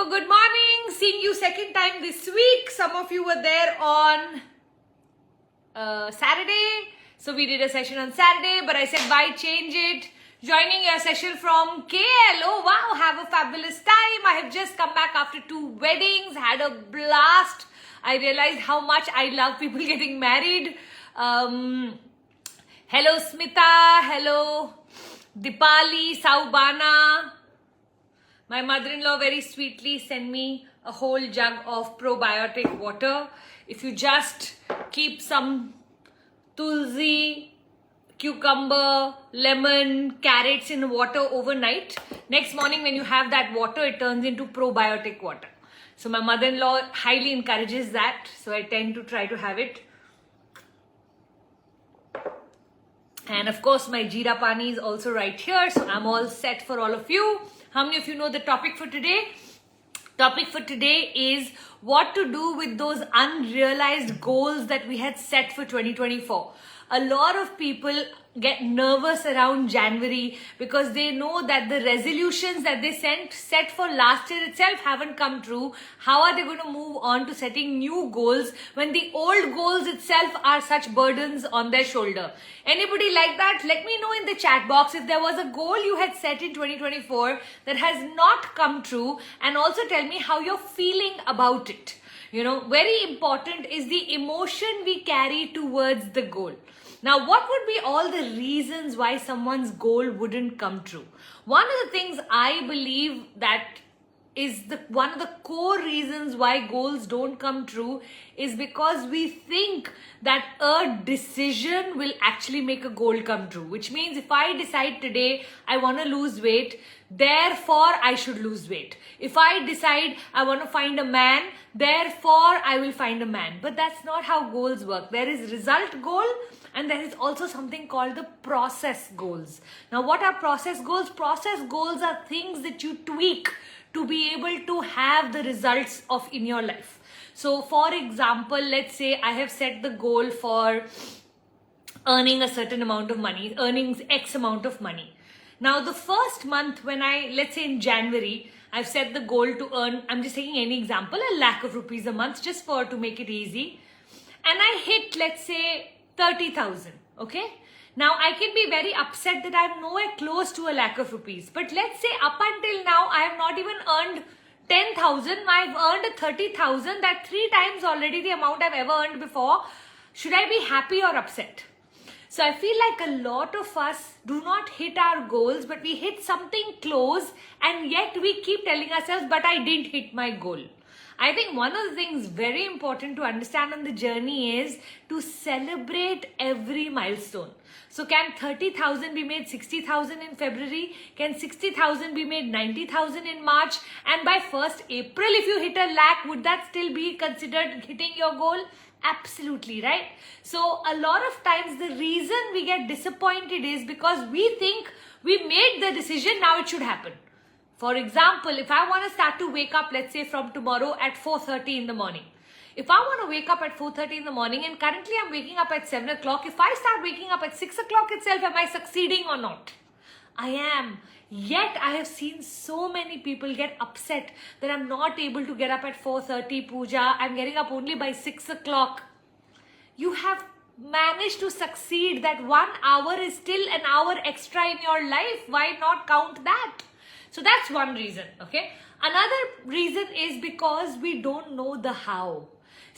good morning. Seeing you second time this week. Some of you were there on Saturday. So we did a session on Saturday, but I said why change it? Joining your session from KL. Oh wow, have a fabulous time. I have just come back after 2 weddings, had a blast. I realized how much I love people getting married. Hello Smita, hello Dipali, Saubana. My mother-in-law very sweetly sent me a whole jug of probiotic water. If you just keep some tulsi, cucumber, lemon, carrots in water overnight, next morning when you have that water, it turns into probiotic water. So my mother-in-law highly encourages that. So I tend to try to have it. And of course, my Jeera Pani is also right here. So I'm all set for all of you. How many of you know the topic for today? Topic for today is what to do with those unrealized goals that we had set for 2024. A lot of people get nervous around January because they know that the resolutions that they set for last year itself haven't come true. How are they going to move on to setting new goals when the old goals itself are such burdens on their shoulder? Anybody like that? Let me know in the chat box if there was a goal you had set in 2024 that has not come true, and also tell me how you're feeling about it. You know, very important is the emotion we carry towards the goal. Now, what would be all the reasons why someone's goal wouldn't come true? One of the things I believe that is one of the core reasons why goals don't come true is because we think that a decision will actually make a goal come true. Which means if I decide today I want to lose weight, therefore I should lose weight. If I decide I want to find a man, therefore I will find a man. But that's not how goals work. There is result goal and there is also something called the process goals. Now what are process goals? Process goals are things that you tweak to be able to have the results of in your life. So for example, let's say I have set the goal for earning a certain amount of money, earning X amount of money. Now the first month when let's say in January, I've set the goal to earn, I'm just taking any example, 1 lakh of rupees a month just to make it easy. And I hit, let's say 30,000, okay? Now I can be very upset that I'm nowhere close to 1 lakh of rupees. But let's say up until now, I have not even earned 10,000. I've earned 30,000. That 3 times already the amount I've ever earned before. Should I be happy or upset? So I feel like a lot of us do not hit our goals, but we hit something close and yet we keep telling ourselves, but I didn't hit my goal. I think one of the things very important to understand on the journey is to celebrate every milestone. So can 30,000 be made 60,000 in February? Can 60,000 be made 90,000 in March? And by 1st April, if you hit 1 lakh, would that still be considered hitting your goal? Absolutely, right? So a lot of times the reason we get disappointed is because we think we made the decision, now it should happen. For example, if I want to start to wake up, let's say from tomorrow at 4:30 in the morning. If I want to wake up at 4:30 in the morning and currently I'm waking up at 7 o'clock, if I start waking up at 6 o'clock itself, am I succeeding or not? I am. Yet I have seen so many people get upset that I'm not able to get up at 4:30 puja. I'm getting up only by 6 o'clock. You have managed to succeed. That 1 hour is still an hour extra in your life. Why not count that? So that's one reason, okay? Another reason is because we don't know the how.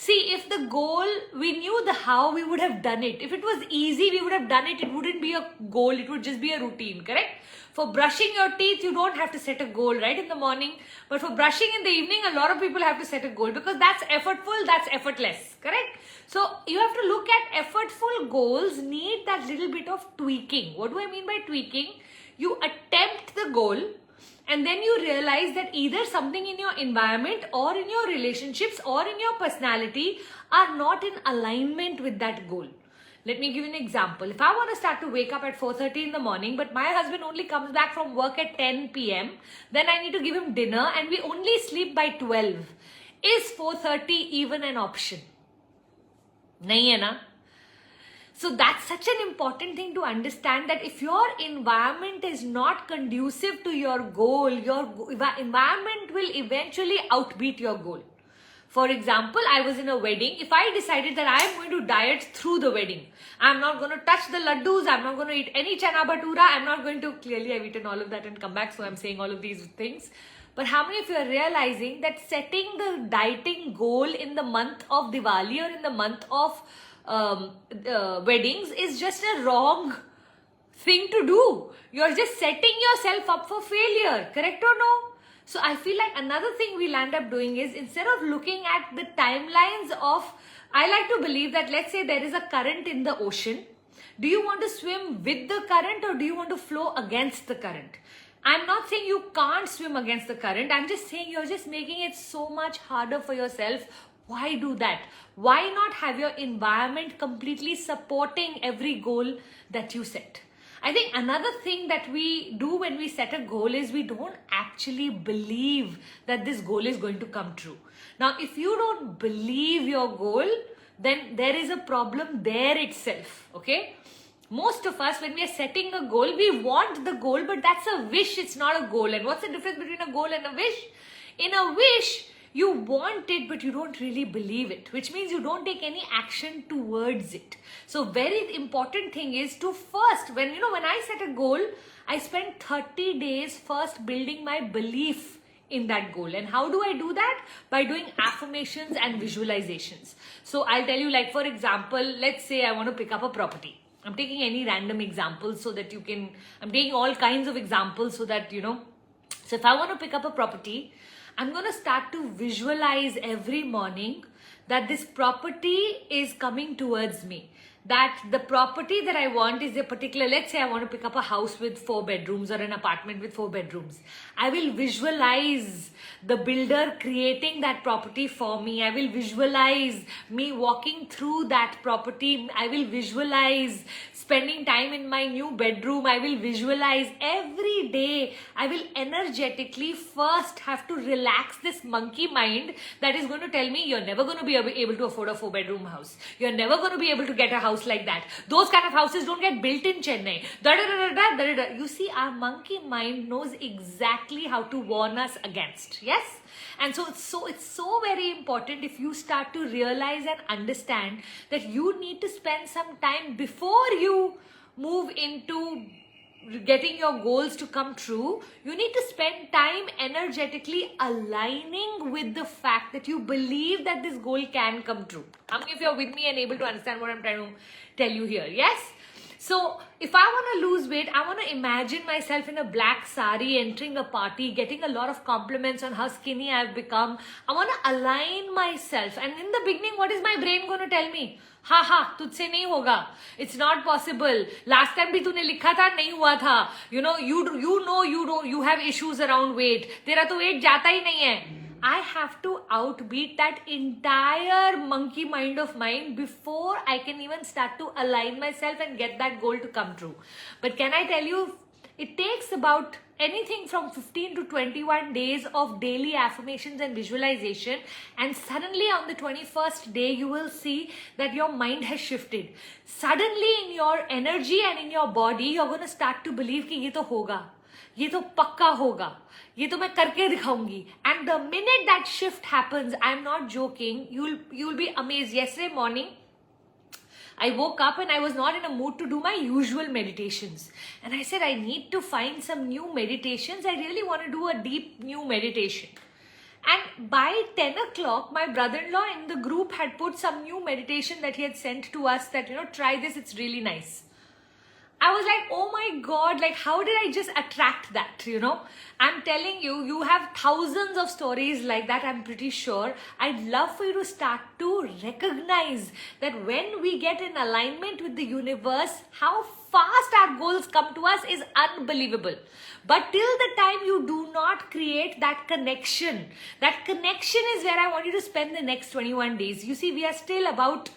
See, if the goal, we knew the how, we would have done it. If it was easy, we would have done it. It wouldn't be a goal. It would just be a routine, correct? For brushing your teeth, you don't have to set a goal, right, in the morning. But for brushing in the evening, a lot of people have to set a goal because that's effortful, that's effortless, correct? So you have to look at effortful goals need that little bit of tweaking. What do I mean by tweaking? You attempt the goal, and then you realize that either something in your environment or in your relationships or in your personality are not in alignment with that goal. Let me give you an example. If I want to start to wake up at 4:30 in the morning, but my husband only comes back from work at 10 p.m., then I need to give him dinner and we only sleep by 12. Is 4:30 even an option? Nahi hai na? So that's such an important thing to understand, that if your environment is not conducive to your goal, your environment will eventually outbeat your goal. For example, I was in a wedding. If I decided that I am going to diet through the wedding, I'm not going to touch the laddus, I'm not going to eat any chana bhatura, I'm not going to, clearly I've eaten all of that and come back, so I'm saying all of these things. But how many of you are realizing that setting the dieting goal in the month of Diwali or in the month of weddings is just a wrong thing to do? You're just setting yourself up for failure, correct or no? So I feel like another thing we'll end up doing is, instead of looking at the timelines of, I like to believe that, let's say there is a current in the ocean. Do you want to swim with the current or do you want to flow against the current? I'm not saying you can't swim against the current. I'm just saying you're just making it so much harder for yourself. Why do that? Why not have your environment completely supporting every goal that you set? I think another thing that we do when we set a goal is we don't actually believe that this goal is going to come true. Now, if you don't believe your goal, then there is a problem there itself, okay? Most of us, when we are setting a goal, we want the goal, but that's a wish, it's not a goal. And what's the difference between a goal and a wish? In a wish, you want it, but you don't really believe it, which means you don't take any action towards it. So very important thing is to first, when I set a goal, I spend 30 days first building my belief in that goal. And how do I do that? By doing affirmations and visualizations. So I'll tell you, like, for example, let's say I want to pick up a property. I'm taking any random examples so that you can, I'm taking all kinds of examples so that, so if I want to pick up a property, I'm going to start to visualize every morning that this property is coming towards me. That the property that I want is a particular, let's say I want to pick up a house with 4 bedrooms or an apartment with 4 bedrooms. I will visualize the builder creating that property for me. I will visualize me walking through that property. I will visualize spending time in my new bedroom. I will visualize every day. I will energetically first have to relax this monkey mind that is going to tell me you're never going to be able to afford a 4-bedroom house. You're never going to be able to get a house like that. Those kind of houses don't get built in Chennai. You see, our monkey mind knows exactly how to warn us against. Yes? And so it's so very important, if you start to realize and understand that you need to spend some time before you move into getting your goals to come true. You need to spend time energetically aligning with the fact that you believe that this goal can come true. How many of you are with me and able to understand what I'm trying to tell you here? Yes? So if I want to lose weight, I want to imagine myself in a black sari entering a party, getting a lot of compliments on how skinny I've become. I want to align myself. And in the beginning, what is my brain going to tell me? Ha, तुझसे नहीं होगा. It's not possible. Last time भी तूने लिखा था, नहीं हुआ था. You have issues around weight. तेरा तो weight जाता ही नहीं है. I have to outbeat that entire monkey mind of mine before I can even start to align myself and get that goal to come true. But can I tell you, it takes about anything from 15 to 21 days of daily affirmations and visualization, and suddenly on the 21st day you will see that your mind has shifted. Suddenly in your energy and in your body you're going to start to believe कि ये तो होगा, ये तो पक्का होगा, ये तो मैं करके दिखाऊंगी. And the minute that shift happens, I'm not joking, you'll be amazed. Yesterday morning I woke up and I was not in a mood to do my usual meditations. And I said, I need to find some new meditations. I really want to do a deep new meditation. And by 10 o'clock, my brother-in-law in the group had put some new meditation that he had sent to us that, try this, it's really nice. I was like, oh my God, like how did I just attract that, I'm telling you, you have thousands of stories like that, I'm pretty sure. I'd love for you to start to recognize that when we get in alignment with the universe, how fast our goals come to us is unbelievable. But till the time you do not create that connection is where I want you to spend the next 21 days. You see, we are still about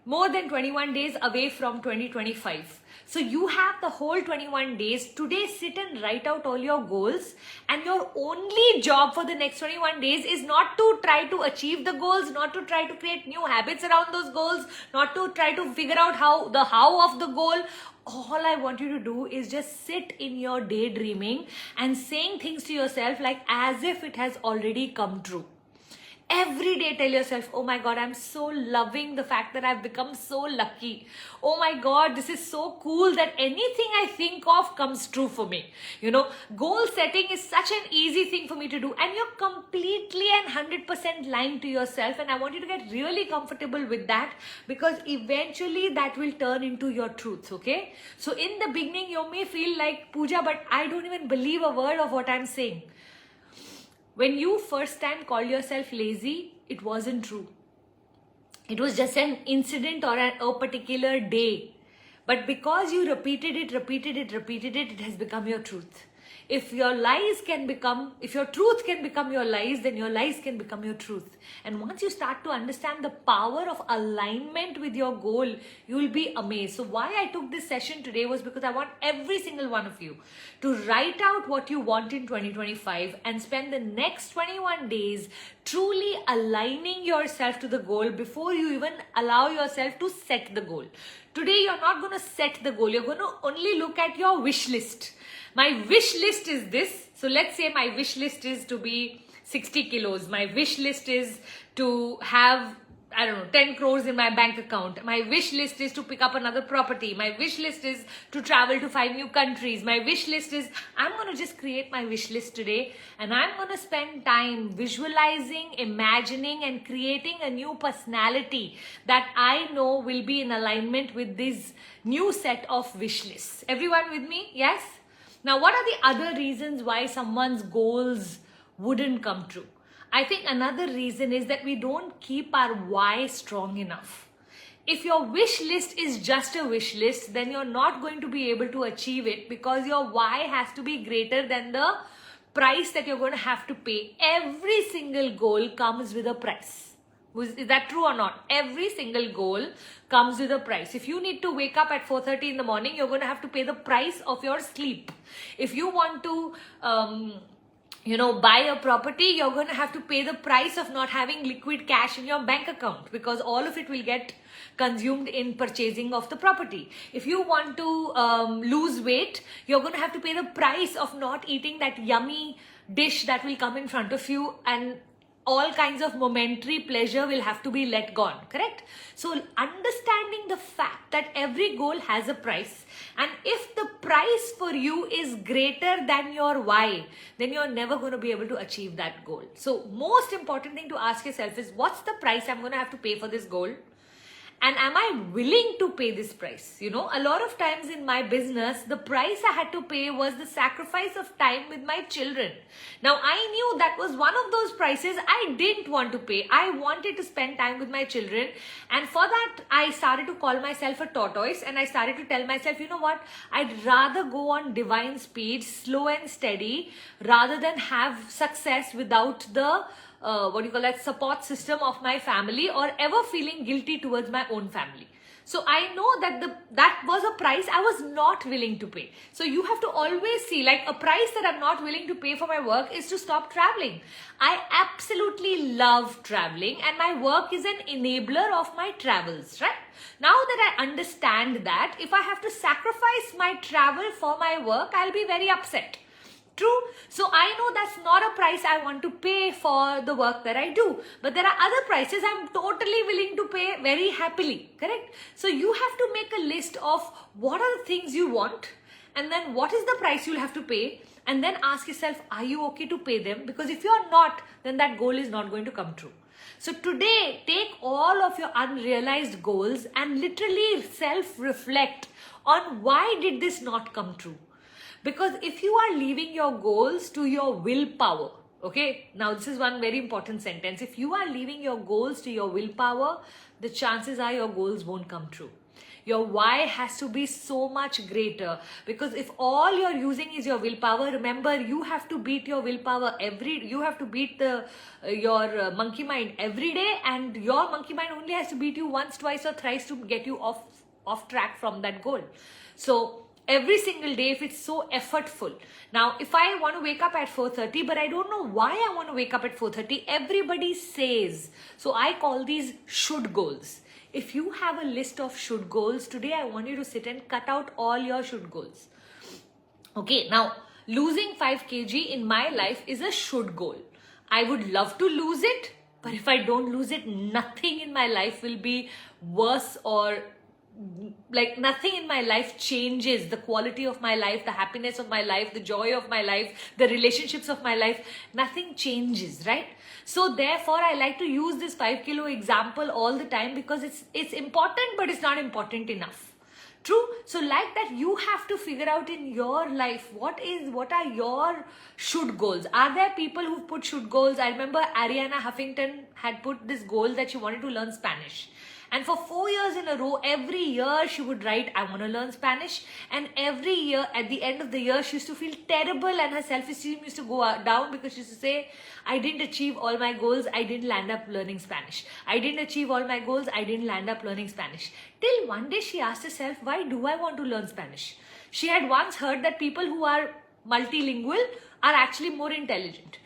more than 21 days away from 2025. So you have the whole 21 days. Today, sit and write out all your goals. And your only job for the next 21 days is not to try to achieve the goals, not to try to create new habits around those goals, not to try to figure out how of the goal. All I want you to do is just sit in your daydreaming and saying things to yourself like as if it has already come true. Every day tell yourself, oh my God, I'm so loving the fact that I've become so lucky. Oh my God, this is so cool that anything I think of comes true for me. Goal setting is such an easy thing for me to do, and you're completely and 100% lying to yourself, and I want you to get really comfortable with that, because eventually that will turn into your truth, okay? So in the beginning, you may feel like, Pooja, but I don't even believe a word of what I'm saying. When you first time called yourself lazy, it wasn't true. It was just an incident or a particular day. But because you repeated it, it has become your truth. If your truth can become your lies, then your lies can become your truth. And once you start to understand the power of alignment with your goal, you will be amazed. So why I took this session today was because I want every single one of you to write out what you want in 2025 and spend the next 21 days truly aligning yourself to the goal before you even allow yourself to set the goal. Today, you're not going to set the goal. You're going to only look at your wish list. My wish list is this. So let's say my wish list is to be 60 kilos. My wish list is to have, 10 crores in my bank account. My wish list is to pick up another property. My wish list is to travel to 5 new countries. My wish list is, I'm going to just create my wish list today, and I'm going to spend time visualizing, imagining, and creating a new personality that I know will be in alignment with this new set of wish lists. Everyone with me? Yes? Now, what are the other reasons why someone's goals wouldn't come true? I think another reason is that we don't keep our why strong enough. If your wish list is just a wish list, then you're not going to be able to achieve it, because your why has to be greater than the price that you're going to have to pay. Every single goal comes with a price. Is that true or not? Every single goal comes with a price. If you need to wake up at 4:30 in the morning, you're going to have to pay the price of your sleep. If you want to buy a property, you're going to have to pay the price of not having liquid cash in your bank account, because all of it will get consumed in purchasing of the property. If you want to lose weight, you're going to have to pay the price of not eating that yummy dish that will come in front of you, and all kinds of momentary pleasure will have to be let gone, correct? So understanding the fact that every goal has a price, and if the price for you is greater than your why, then you're never going to be able to achieve that goal. So most important thing to ask yourself is, what's the price I'm going to have to pay for this goal? And am I willing to pay this price? A lot of times in my business, the price I had to pay was the sacrifice of time with my children. Now, I knew that was one of those prices I didn't want to pay. I wanted to spend time with my children. And for that, I started to call myself a tortoise. And I started to tell myself, you know what? I'd rather go on divine speed, slow and steady, rather than have success without the support system of my family, or ever feeling guilty towards my own family. So I know that that was a price I was not willing to pay. So you have to always see, like, a price that I'm not willing to pay for my work is to stop traveling. I absolutely love traveling, and my work is an enabler of my travels, right? Now that I understand that, if I have to sacrifice my travel for my work, I'll be very upset. True. So I know that's not a price I want to pay for the work that I do. But there are other prices I'm totally willing to pay very happily. Correct? So you have to make a list of what are the things you want, and then what is the price you'll have to pay, and then ask yourself, are you okay to pay them? Because if you're not, then that goal is not going to come true. So today, take all of your unrealized goals and literally self-reflect on, why did this not come true? Because if you are leaving your goals to your willpower, okay, now this is one very important sentence. If you are leaving your goals to your willpower, the chances are your goals won't come true. Your why has to be so much greater, because if all you're using is your willpower, remember, you have to beat your willpower you have to beat your monkey mind every day, and your monkey mind only has to beat you once, twice or thrice to get you off off track from that goal. So every single day, if it's so effortful. Now, if I want to wake up at 4:30, but I don't know why I want to wake up at 4:30, everybody says. So I call these should goals. If you have a list of should goals, today I want you to sit and cut out all your should goals. Okay, now losing 5 kg in my life is a should goal. I would love to lose it, but if I don't lose it, nothing in my life will be worse, or like nothing in my life changes. The quality of my life, the happiness of my life, the joy of my life, the relationships of my life, nothing changes, right? So therefore, I like to use this 5 kilo example all the time because it's important, but it's not important enough. True. So like that, you have to figure out in your life what are your should goals. Are there people who put should goals? I remember Ariana Huffington had put this goal that she wanted to learn Spanish. And for 4 years in a row, every year she would write, I want to learn Spanish. And every year, at the end of the year, she used to feel terrible and her self-esteem used to go down because she used to say, I didn't achieve all my goals. I didn't land up learning Spanish. I didn't achieve all my goals. I didn't land up learning Spanish. Till one day she asked herself, why do I want to learn Spanish? She had once heard that people who are multilingual are actually more intelligent.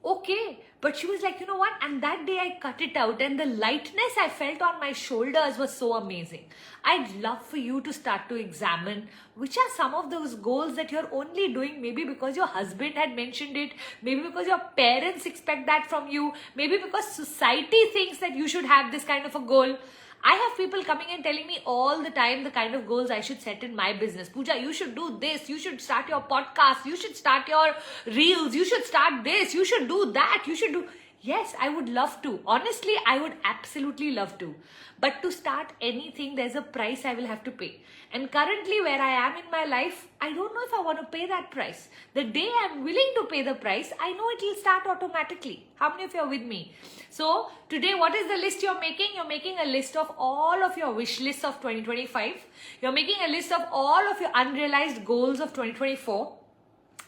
Okay, but she was like, you know what? And that day I cut it out, and the lightness I felt on my shoulders was so amazing. I'd love for you to start to examine which are some of those goals that you're only doing maybe because your husband had mentioned it, maybe because your parents expect that from you, maybe because society thinks that you should have this kind of a goal. I have people coming and telling me all the time the kind of goals I should set in my business. Pooja, you should do this. You should start your podcast. You should start your reels. You should start this. You should do that. You should do... Yes, I would love to. Honestly, I would absolutely love to. But to start anything, there's a price I will have to pay. And currently where I am in my life, I don't know if I want to pay that price. The day I'm willing to pay the price, I know it will start automatically. How many of you are with me? So today, what is the list you're making? You're making a list of all of your wish lists of 2025. You're making a list of all of your unrealized goals of 2024.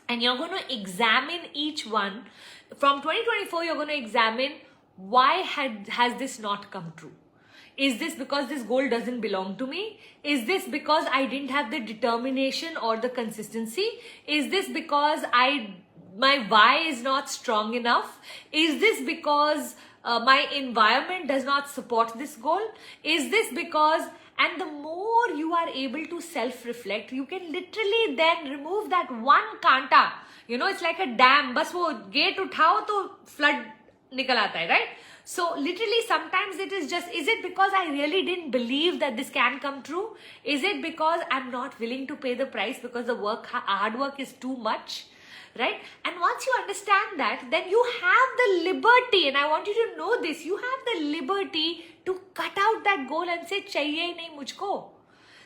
And you're going to examine each one. From 2024, you're going to examine why has this not come true? Is this because this goal doesn't belong to me? Is this because I didn't have the determination or the consistency? Is this because my why is not strong enough? Is this because my environment does not support this goal? Is this because... And the more you are able to self-reflect, you can literally then remove that one kanta. You know, it's like a dam. Bas wo gate uthao to flood nikal aata hai, right? So literally sometimes it is just, is it because I really didn't believe that this can come true? Is it because I'm not willing to pay the price because the hard work is too much? Right? And once you understand that, then you have the liberty, and I want you to know this, you have the liberty to cut out that goal and say, chahiye hi nahi mujhko.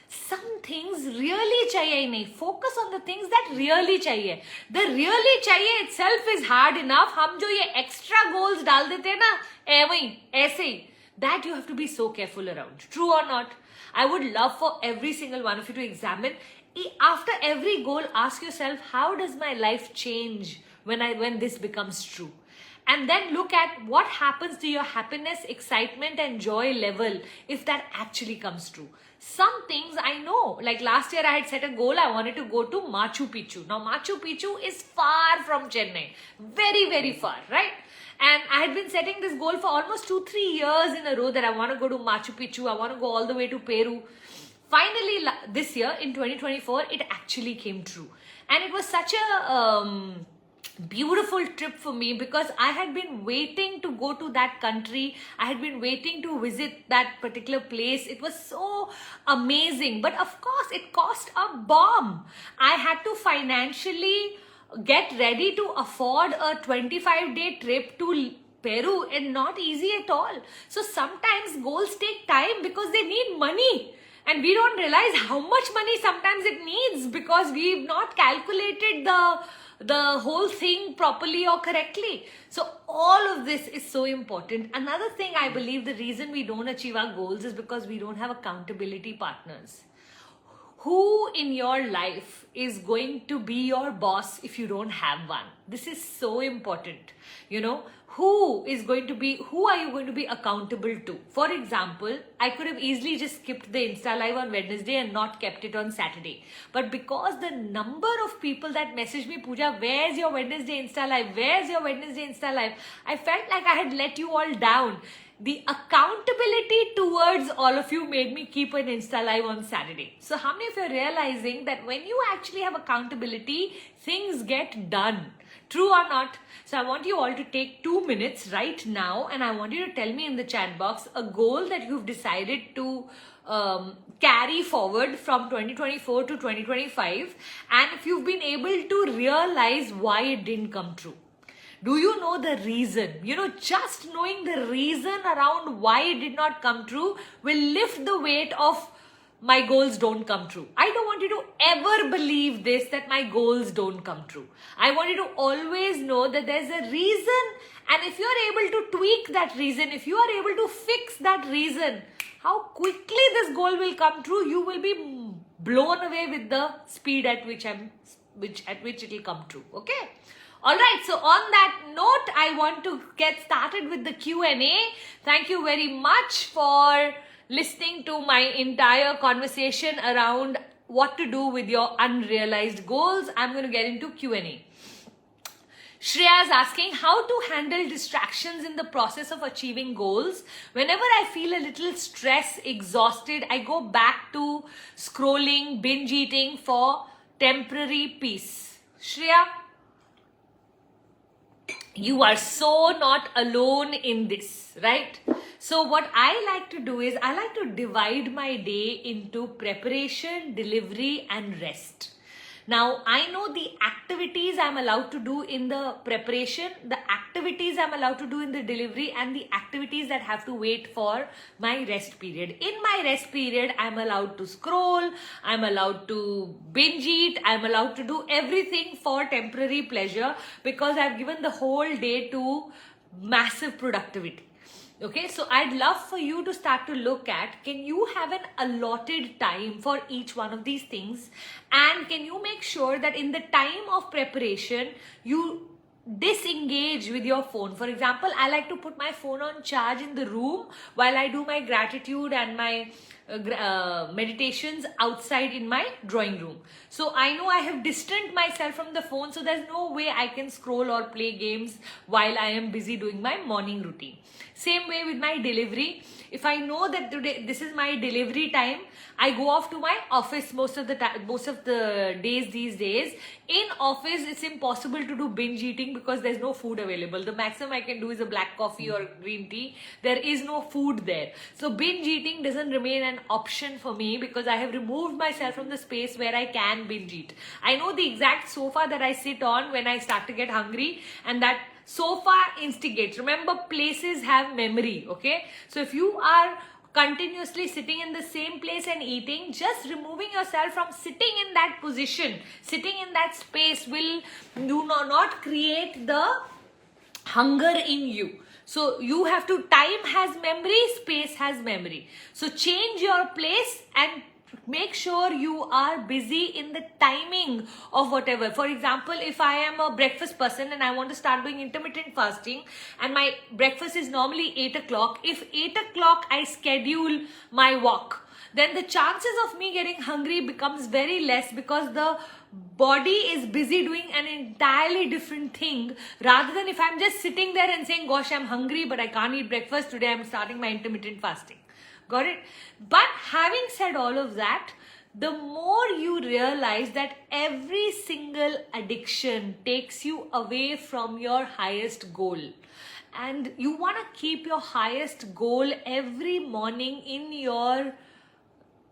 Some things really chahiye hi nahi. Focus on the things that really chahiye. The really chahiye itself is hard enough. Hum jo ye extra goals dal dete na, aise hi. That you have to be so careful around. True or not? I would love for every single one of you to examine. After every goal, ask yourself, how does my life change when this becomes true? And then look at what happens to your happiness, excitement and joy level if that actually comes true. Some things I know, like last year I had set a goal, I wanted to go to Machu Picchu. Now Machu Picchu is far from Chennai, very, very far, right? And I had been setting this goal for almost 2-3 years in a row that I want to go to Machu Picchu, I want to go all the way to Peru. Finally, this year in 2024, it actually came true. And it was such a beautiful trip for me because I had been waiting to go to that country. I had been waiting to visit that particular place. It was so amazing. But of course, it cost a bomb. I had to financially get ready to afford a 25-day trip to Peru, and not easy at all. So sometimes goals take time because they need money. And we don't realize how much money sometimes it needs because we've not calculated the whole thing properly or correctly. So all of this is so important. Another thing I believe the reason we don't achieve our goals is because we don't have accountability partners. Who in your life is going to be your boss if you don't have one? This is so important. You know, who are you going to be accountable to? For example, I could have easily just skipped the Insta Live on Wednesday and not kept it on Saturday. But because the number of people that messaged me, Pooja, where's your Wednesday Insta Live? Where's your Wednesday Insta Live? I felt like I had let you all down. The accountability towards all of you made me keep an Insta Live on Saturday. So how many of you are realizing that when you actually have accountability, things get done? True or not? So I want you all to take 2 minutes right now, and I want you to tell me in the chat box a goal that you've decided to carry forward from 2024 to 2025, and if you've been able to realize why it didn't come true. Do you know the reason? Just knowing the reason around why it did not come true will lift the weight of my goals don't come true. I don't want you to ever believe this, that my goals don't come true. I want you to always know that there's a reason, and if you're able to tweak that reason, if you are able to fix that reason, how quickly this goal will come true, you will be blown away with the speed at which it will come true. Okay? Alright, so on that note, I want to get started with the Q&A. Thank you very much for listening to my entire conversation around what to do with your unrealized goals. I'm going to get into Q&A. Shreya is asking how to handle distractions in the process of achieving goals. Whenever I feel a little stressed, exhausted, I go back to scrolling, binge eating for temporary peace. Shreya, you are so not alone in this, right? So what I like to do is I like to divide my day into preparation, delivery and rest. Now, I know the activities I'm allowed to do in the preparation, the activities I'm allowed to do in the delivery, and the activities that have to wait for my rest period. In my rest period, I'm allowed to scroll, I'm allowed to binge eat, I'm allowed to do everything for temporary pleasure because I've given the whole day to massive productivity. Okay, so I'd love for you to start to look at, can you have an allotted time for each one of these things, and can you make sure that in the time of preparation you disengage with your phone. For example, I like to put my phone on charge in the room while I do my gratitude and my meditations outside in my drawing room. So I know I have distanced myself from the phone, so there's no way I can scroll or play games while I am busy doing my morning routine. Same way with my delivery. If I know that today this is my delivery time, I go off to my office most of the days these days. In office, it's impossible to do binge eating because there's no food available. The maximum I can do is a black coffee or green tea. There is no food there. So binge eating doesn't remain an option for me because I have removed myself from the space where I can binge eat. I know the exact sofa that I sit on when I start to get hungry, and that sofa instigates. Remember, places have memory, okay? So if you are continuously sitting in the same place and eating, just removing yourself from sitting in that position, sitting in that space will not create the hunger in you. So you have to, time has memory, space has memory. So change your place and make sure you are busy in the timing of whatever. For example, if I am a breakfast person and I want to start doing intermittent fasting and my breakfast is normally 8 o'clock, if 8 o'clock I schedule my walk, then the chances of me getting hungry becomes very less because the body is busy doing an entirely different thing, rather than if I'm just sitting there and saying, gosh, I'm hungry but I can't eat breakfast today, I'm starting my intermittent fasting. Got it? But having said all of that, the more you realize that every single addiction takes you away from your highest goal, and you want to keep your highest goal every morning in your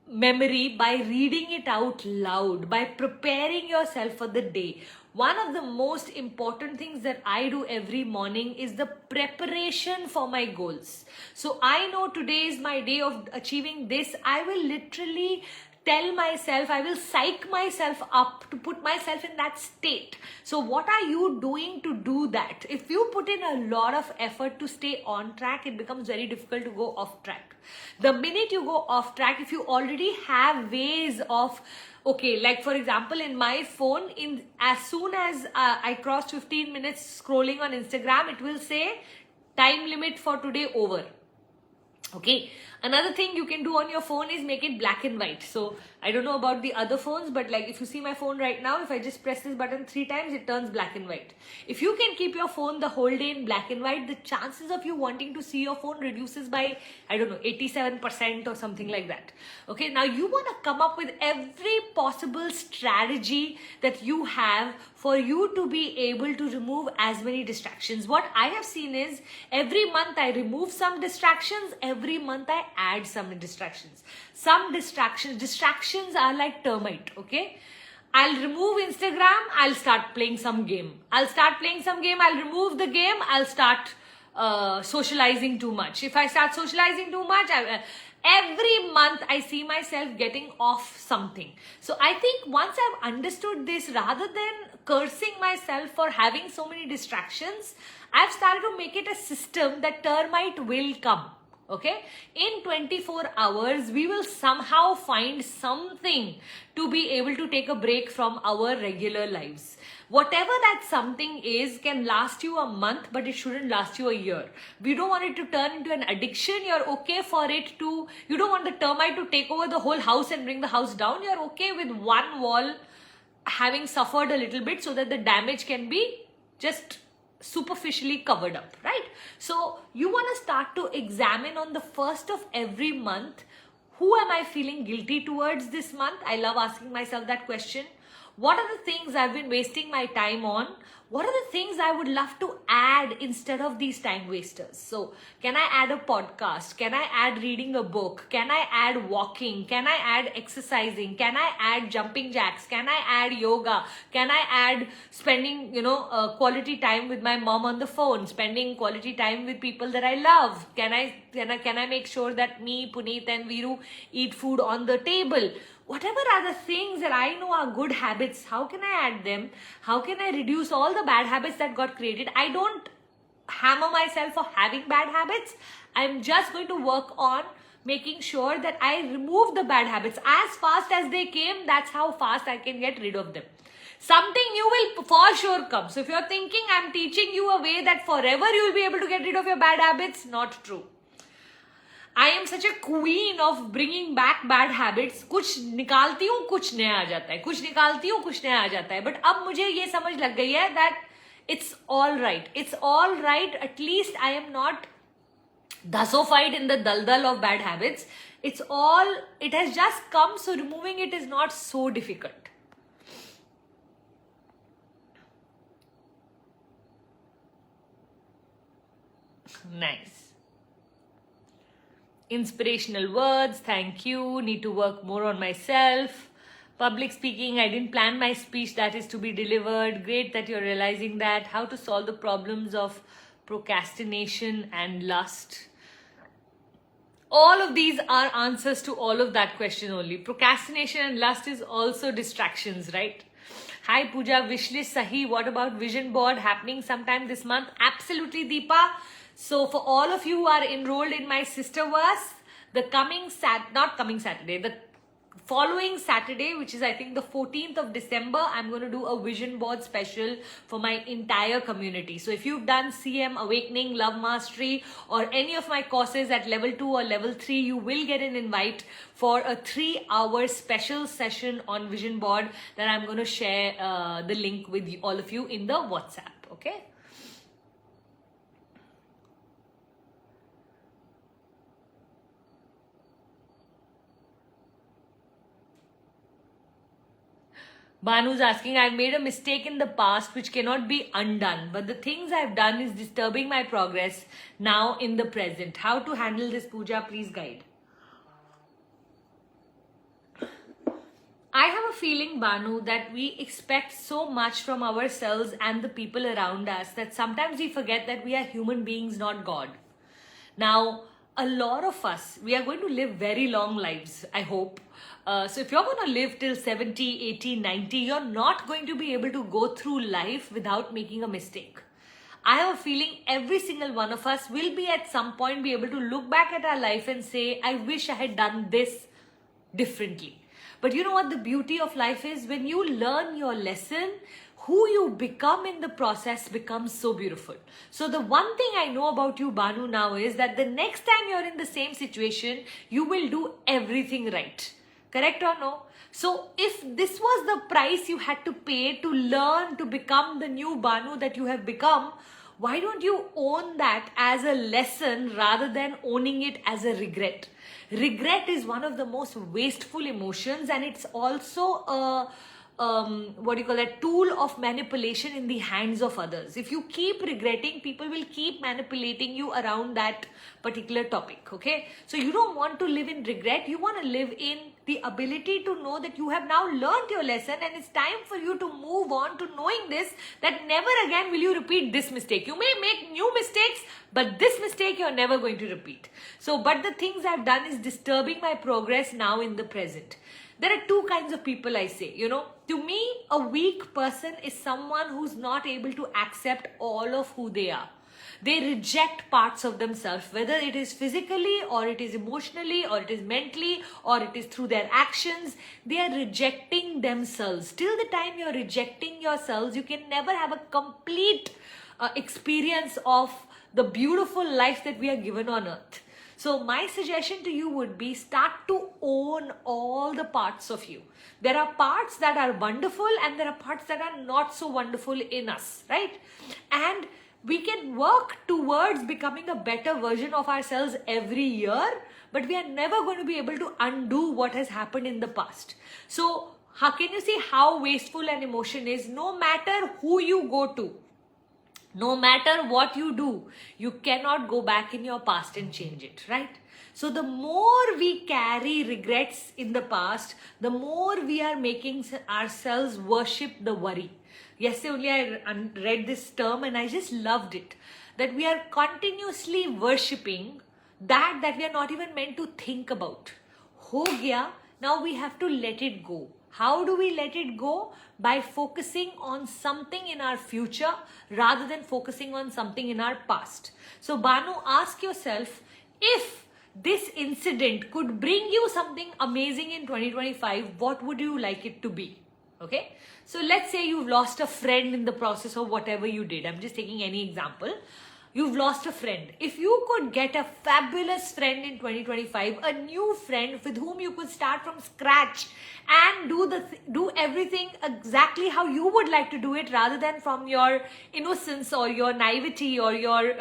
memory by reading it out loud, by preparing yourself for the day. One of the most important things that I do every morning is the preparation for my goals. So I know today is my day of achieving this. I will literally tell myself, I will psych myself up to put myself in that state. So what are you doing to do that? If you put in a lot of effort to stay on track, it becomes very difficult to go off track. The minute you go off track, if you already have ways of okay, like for example, in my phone, as soon as I cross 15 minutes scrolling on Instagram, it will say time limit for today over. Okay, another thing you can do on your phone is make it black and white. So I don't know about the other phones, but like if you see my phone right now, if I just press this button 3 times, it turns black and white. If you can keep your phone the whole day in black and white, the chances of you wanting to see your phone reduces by, I don't know, 87% or something like that. Okay, now you want to come up with every possible strategy that you have for you to be able to remove as many distractions. What I have seen is every month I remove some distractions, every month I add some distractions. Some distractions are like termite, okay? I'll remove Instagram, I'll start playing some game. I'll remove the game, I'll start socializing too much. If I start socializing too much, every month I see myself getting off something. So I think once I've understood this, rather than cursing myself for having so many distractions, I've started to make it a system that termite will come. Okay, in 24 hours, we will somehow find something to be able to take a break from our regular lives. Whatever that something is can last you a month, but it shouldn't last you a year. We don't want it to turn into an addiction. You're okay for it to, you don't want the termite to take over the whole house and bring the house down. You're okay with one wall having suffered a little bit so that the damage can be just superficially covered up, right? So you want to start to examine on the first of every month, who am I feeling guilty towards this month? I love asking myself that question. What are the things I've been wasting my time on? What are the things I would love to add instead of these time wasters? So can I add a podcast? Can I add reading a book? Can I add walking? Can I add exercising? Can I add jumping jacks? Can I add yoga? Can I add spending, quality time with my mom on the phone, spending quality time with people that I love? Can I make sure that me, Puneet and Viru eat food on the table? Whatever are the things that I know are good habits, how can I add them? How can I reduce all the bad habits that got created? I don't hammer myself for having bad habits. I'm just going to work on making sure that I remove the bad habits. As fast as they came, that's how fast I can get rid of them. Something new will for sure come. So if you're thinking I'm teaching you a way that forever you will be able to get rid of your bad habits, not true. I am such a queen of bringing back bad habits. कुछ निकालती हूँ, कुछ नया आ जाता है, कुछ निकालती हूँ, कुछ नया आ जाता है. But अब मुझे ये समझ लग गई है that it's all right. It's all right. At least I am not dasofied in the daldal of bad habits. It has just come, so removing it is not so difficult. Nice. Inspirational words, thank you. Need to work more on myself. Public speaking, I didn't plan my speech that is to be delivered. Great that you're realizing that. How to solve the problems of procrastination and lust. All of these are answers to all of that question only. Procrastination and lust is also distractions, right? Hi Pooja, wishlist sahi. What about vision board happening sometime this month? Absolutely, Deepa. So for all of you who are enrolled in my Sisterverse, the following Saturday, which is I think the 14th of December, I'm going to do a vision board special for my entire community. So if you've done CM, Awakening, Love Mastery, or any of my courses at level 2 or level 3, you will get an invite for a 3-hour special session on vision board that I'm going to share the link with all of you in the WhatsApp. Okay. Banu's asking, I've made a mistake in the past which cannot be undone, but the things I've done is disturbing my progress now in the present. How to handle this, Pooja? Please guide. I have a feeling, Banu, that we expect so much from ourselves and the people around us that sometimes we forget that we are human beings, not God. Now, a lot of us, we are going to live very long lives, I hope. So if you're going to live till 70, 80, 90, you're not going to be able to go through life without making a mistake. I have a feeling every single one of us will be at some point be able to look back at our life and say, I wish I had done this differently. But you know what the beauty of life is? When you learn your lesson, who you become in the process becomes so beautiful. So the one thing I know about you, Banu, now is that the next time you're in the same situation, you will do everything right. Correct or no? So if this was the price you had to pay to learn to become the new Banu that you have become, why don't you own that as a lesson rather than owning it as a regret? Regret is one of the most wasteful emotions, and it's also a tool of manipulation in the hands of others. If you keep regretting, people will keep manipulating you around that particular topic. Okay, so you don't want to live in regret. You want to live in the ability to know that you have now learned your lesson, and it's time for you to move on to knowing this, that never again will you repeat this mistake. You may make new mistakes, but this mistake you're never going to repeat. So, but the things I've done is disturbing my progress now in the present. There are two kinds of people, I say. To me, a weak person is someone who's not able to accept all of who they are. They reject parts of themselves, whether it is physically or it is emotionally or it is mentally or it is through their actions. They are rejecting themselves. Till the time you're rejecting yourselves, you can never have a complete experience of the beautiful life that we are given on earth. So my suggestion to you would be, start to own all the parts of you. There are parts that are wonderful and there are parts that are not so wonderful in us, right? And we can work towards becoming a better version of ourselves every year, but we are never going to be able to undo what has happened in the past. So how can you see how wasteful an emotion is? No matter who you go to, no matter what you do, you cannot go back in your past and change it, right? So the more we carry regrets in the past, the more we are making ourselves worship the worry. Yesterday only I read this term and I just loved it. That we are continuously worshipping that we are not even meant to think about. Ho gaya, now we have to let it go. How do we let it go? By focusing on something in our future rather than focusing on something in our past. So Banu, ask yourself, if this incident could bring you something amazing in 2025, what would you like it to be? Okay, so let's say you've lost a friend in the process of whatever you did. I'm just taking any example. You've lost a friend. If you could get a fabulous friend in 2025, a new friend with whom you could start from scratch and do everything exactly how you would like to do it, rather than from your innocence or your naivety or your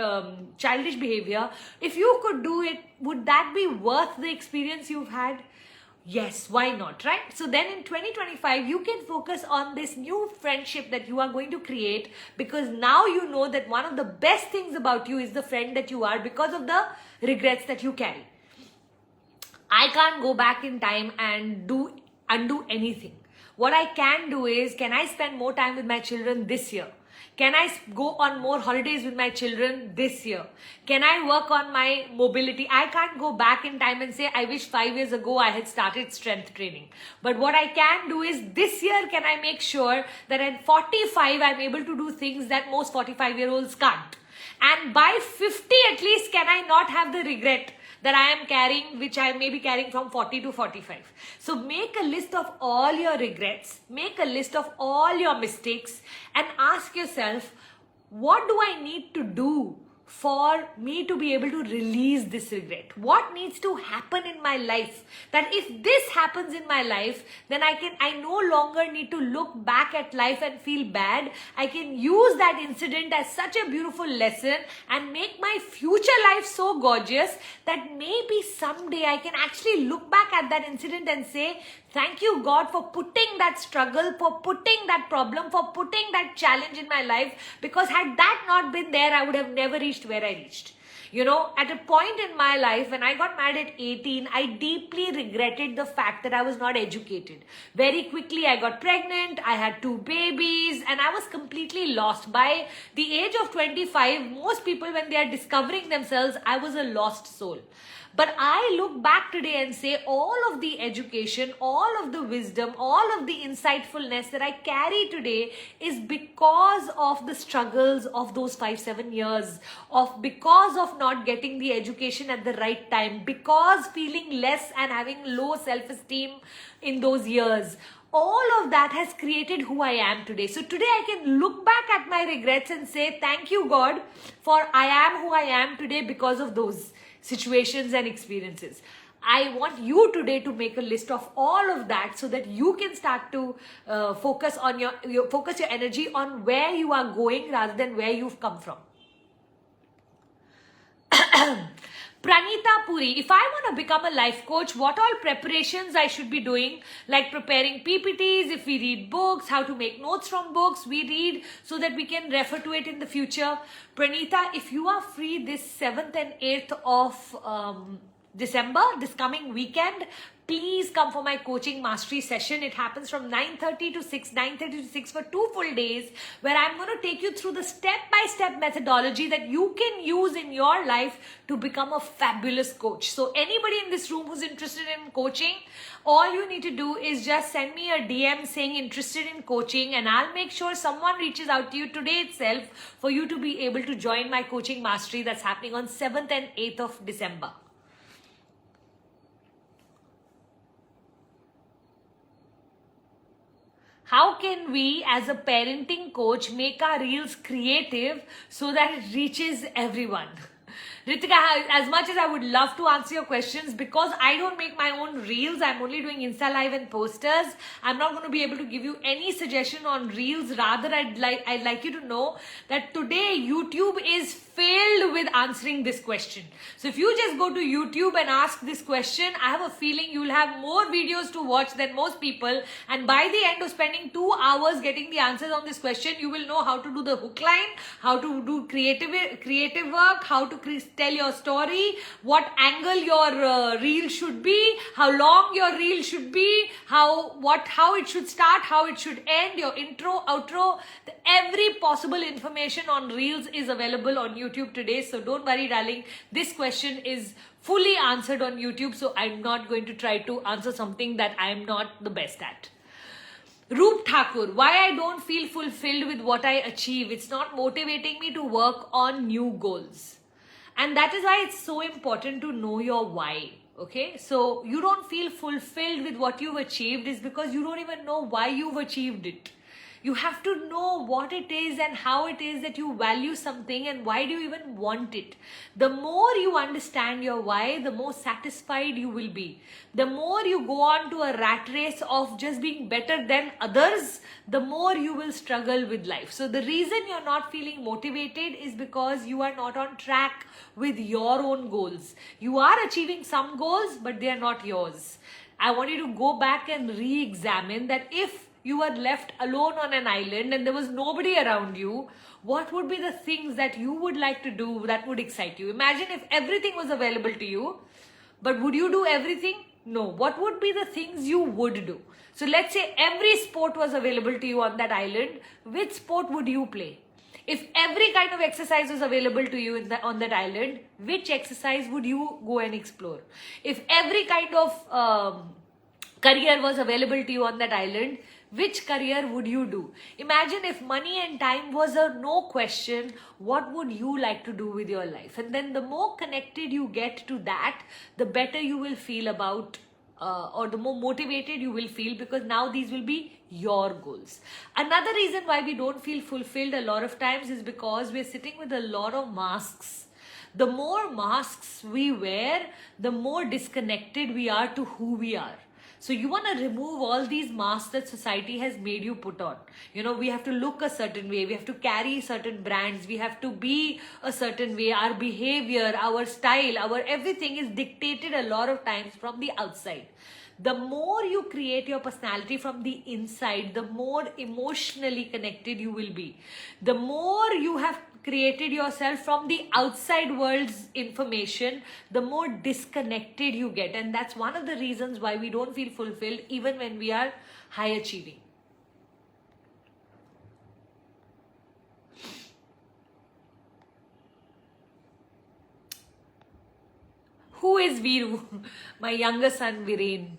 childish behavior, if you could do it, would that be worth the experience you've had? Yes, why not, right? So then in 2025, you can focus on this new friendship that you are going to create, because now you know that one of the best things about you is the friend that you are because of the regrets that you carry. I can't go back in time and undo anything. What I can do is, can I spend more time with my children this year? Can I go on more holidays with my children this year? Can I work on my mobility? I can't go back in time and say, I wish 5 years ago I had started strength training. But what I can do is, this year can I make sure that at 45 I'm able to do things that most 45-year-olds can't. And by 50 at least, can I not have the regret that I am carrying, which I may be carrying from 40 to 45. So make a list of all your regrets, make a list of all your mistakes, and ask yourself, what do I need to do for me to be able to release this regret? What needs to happen in my life that if this happens in my life, then I no longer need to look back at life and feel bad. I can use that incident as such a beautiful lesson and make my future life so gorgeous that maybe someday I can actually look back at that incident and say, thank you, God, for putting that struggle, for putting that problem, for putting that challenge in my life, because had that not been there, I would have never reached where I reached. You know, at a point in my life when I got married at 18, I deeply regretted the fact that I was not educated. Very quickly, I got pregnant, I had 2 babies, and I was completely lost. By the age of 25, most people, when they are discovering themselves, I was a lost soul. But I look back today and say all of the education, all of the wisdom, all of the insightfulness that I carry today is because of the struggles of those 5-7 years, of because of not getting the education at the right time, because feeling less and having low self-esteem in those years. All of that has created who I am today. So today I can look back at my regrets and say, thank you, God, for I am who I am today because of those situations and experiences. I want you today to make a list of all of that so that you can start to focus your energy on where you are going rather than where you've come from. Pranita Puri, if I want to become a life coach, what all preparations I should be doing, like preparing PPTs, if we read books, how to make notes from books we read so that we can refer to it in the future. Pranita, if you are free this 7th and 8th of December, this coming weekend, please come for my coaching mastery session. It happens from 9:30 to 6 for 2 full days, where I'm going to take you through the step-by-step methodology that you can use in your life to become a fabulous coach. So anybody in this room who's interested in coaching, all you need to do is just send me a DM saying interested in coaching, and I'll make sure someone reaches out to you today itself for you to be able to join my coaching mastery that's happening on 7th and 8th of December. How can we as a parenting coach make our reels creative so that it reaches everyone? Ritika, as much as I would love to answer your questions, because I don't make my own reels, I'm only doing Insta Live and posters, I'm not going to be able to give you any suggestion on reels. Rather, I'd like you to know that today YouTube is filled with answering this question. So if you just go to YouTube and ask this question, I have a feeling you'll have more videos to watch than most people, and by the end of spending 2 hours getting the answers on this question, you will know how to do the hook line, how to do creative work, how to tell your story, what angle your reel should be, how long your reel should be, how it should start, how it should end, your intro, outro. Every possible information on reels is available on YouTube today. So don't worry, darling. This question is fully answered on YouTube. So I'm not going to try to answer something that I am not the best at. Roop Thakur, why I don't feel fulfilled with what I achieve? It's not motivating me to work on new goals. And that is why it's so important to know your why. Okay, so you don't feel fulfilled with what you've achieved is because you don't even know why you've achieved it. You have to know what it is and how it is that you value something and why do you even want it. The more you understand your why, the more satisfied you will be. The more you go on to a rat race of just being better than others, the more you will struggle with life. So the reason you're not feeling motivated is because you are not on track with your own goals. You are achieving some goals, but they are not yours. I want you to go back and re-examine that if you were left alone on an island and there was nobody around you, what would be the things that you would like to do that would excite you? Imagine if everything was available to you, but would you do everything? No. What would be the things you would do? So let's say every sport was available to you on that island. Which sport would you play? If every kind of exercise was available to you on that island, which exercise would you go and explore? If every kind of career was available to you on that island, which career would you do? Imagine if money and time was a no question, what would you like to do with your life? And then the more connected you get to that, the better you will feel about or the more motivated you will feel, because now these will be your goals. Another reason why we don't feel fulfilled a lot of times is because we're sitting with a lot of masks. The more masks we wear, the more disconnected we are to who we are. So you want to remove all these masks that society has made you put on. You know, we have to look a certain way. We have to carry certain brands. We have to be a certain way. Our behavior, our style, our everything is dictated a lot of times from the outside. The more you create your personality from the inside, the more emotionally connected you will be. The more you have created yourself from the outside world's information, the more disconnected you get. And that's one of the reasons why we don't feel fulfilled even when we are high achieving. Who is Viru? My younger son, Viren.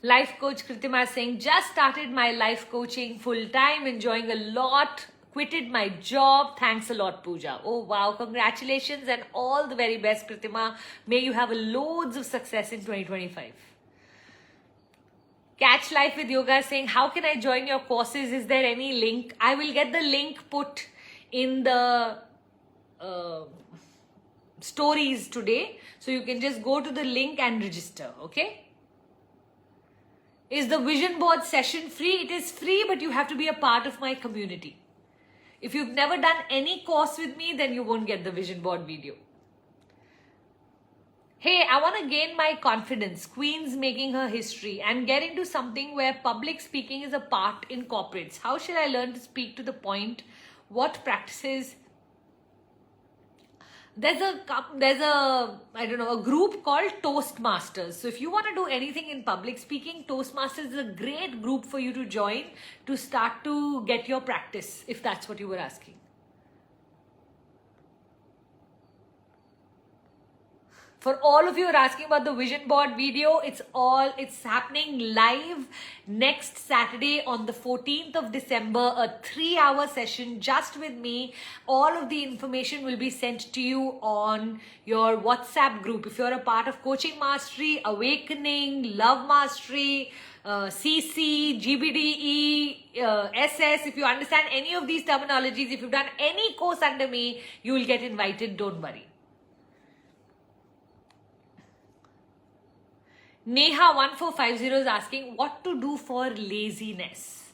Life coach Kritima saying, just started my life coaching full time, enjoying a lot, quitted my job. Thanks a lot, Pooja. Oh wow, congratulations and all the very best, Kritima. May you have loads of success in 2025. Catch Life with Yoga saying, how can I join your courses? Is there any link? I will get the link put in the stories today. So you can just go to the link and register, okay? Is the vision board session free? It is free, but you have to be a part of my community. If you've never done any course with me, then you won't get the vision board video. Hey, I want to gain my confidence, Queen's making her history, and get into something where public speaking is a part in corporates. How should I learn to speak to the point? What practices? There's a group called Toastmasters. So if you want to do anything in public speaking, Toastmasters is a great group for you to join to start to get your practice, if that's what you were asking. For all of you who are asking about the vision board video, it's happening live next Saturday on the 14th of December, a 3-hour session just with me. All of the information will be sent to you on your WhatsApp group. If you're a part of Coaching Mastery, Awakening, Love Mastery, CC, GBDE, SS, if you understand any of these terminologies, if you've done any course under me, you will get invited, don't worry. Neha1450 is asking what to do for laziness.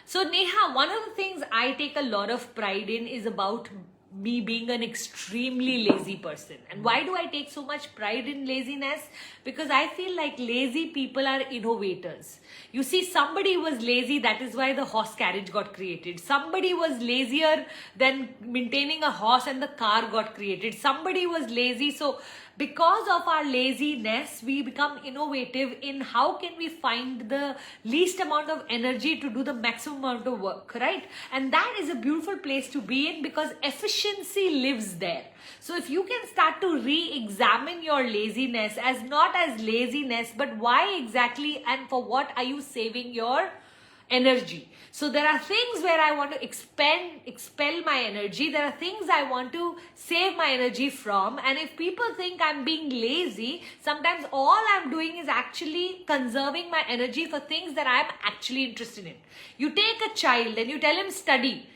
So Neha, one of the things I take a lot of pride in is about me being an extremely lazy person. And why do I take so much pride in laziness? Because I feel like lazy people are innovators. You see, somebody was lazy, that is why the horse carriage got created. Somebody was lazier than maintaining a horse and the car got created. Somebody was lazy, so because of our laziness, we become innovative in how can we find the least amount of energy to do the maximum amount of work, right? And that is a beautiful place to be in because efficiency lives there. So if you can start to re-examine your laziness as not as laziness, but why exactly and for what are you saving your energy? So there are things where I want to expel my energy. There are things I want to save my energy from. And if people think I'm being lazy, sometimes all I'm doing is actually conserving my energy for things that I'm actually interested in. You take a child and you tell him study.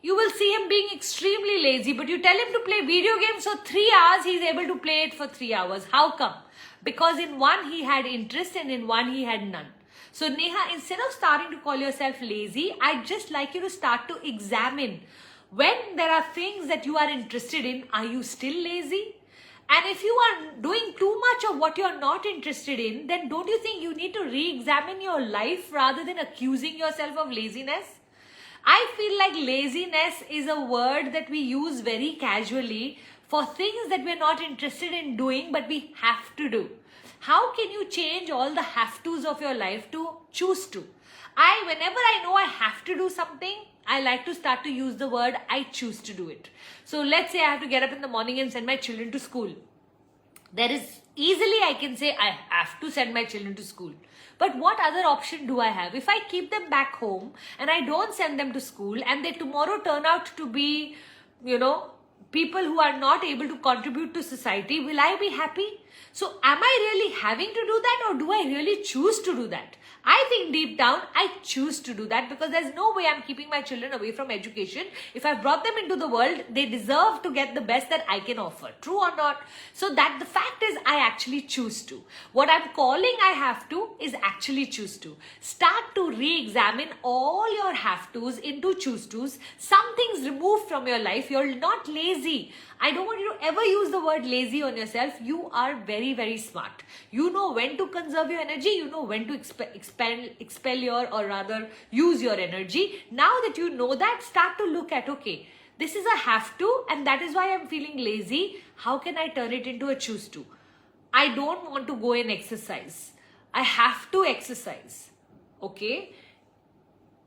You will see him being extremely lazy, but you tell him to play video games for 3 hours, he's able to play it for 3 hours. How come? Because in one he had interest and in one he had none. So Neha, instead of starting to call yourself lazy, I'd just like you to start to examine when there are things that you are interested in, are you still lazy? And if you are doing too much of what you're not interested in, then don't you think you need to re-examine your life rather than accusing yourself of laziness? I feel like laziness is a word that we use very casually for things that we're not interested in doing, but we have to do. How can you change all the have to's of your life to choose to? Whenever I know I have to do something, I like to start to use the word I choose to do it. So let's say I have to get up in the morning and send my children to school. There is easily I can say I have to send my children to school. But what other option do I have? If I keep them back home and I don't send them to school and they tomorrow turn out to be, people who are not able to contribute to society, will I be happy? So am I really having to do that or do I really choose to do that? I think deep down, I choose to do that because there's no way I'm keeping my children away from education. If I brought them into the world, they deserve to get the best that I can offer. True or not? So that the fact is I actually choose to. What I'm calling I have to is actually choose to. Start to re-examine all your have to's into choose to's. Some things removed from your life. You're not lazy. I don't want you to ever use the word lazy on yourself. You are very, very smart. You know when to conserve your energy. You know when to expel your, or rather use your energy. Now that you know that, start to look at, okay, this is a have to and that is why I'm feeling lazy. How can I turn it into a choose to? I don't want to go and exercise. I have to exercise. Okay?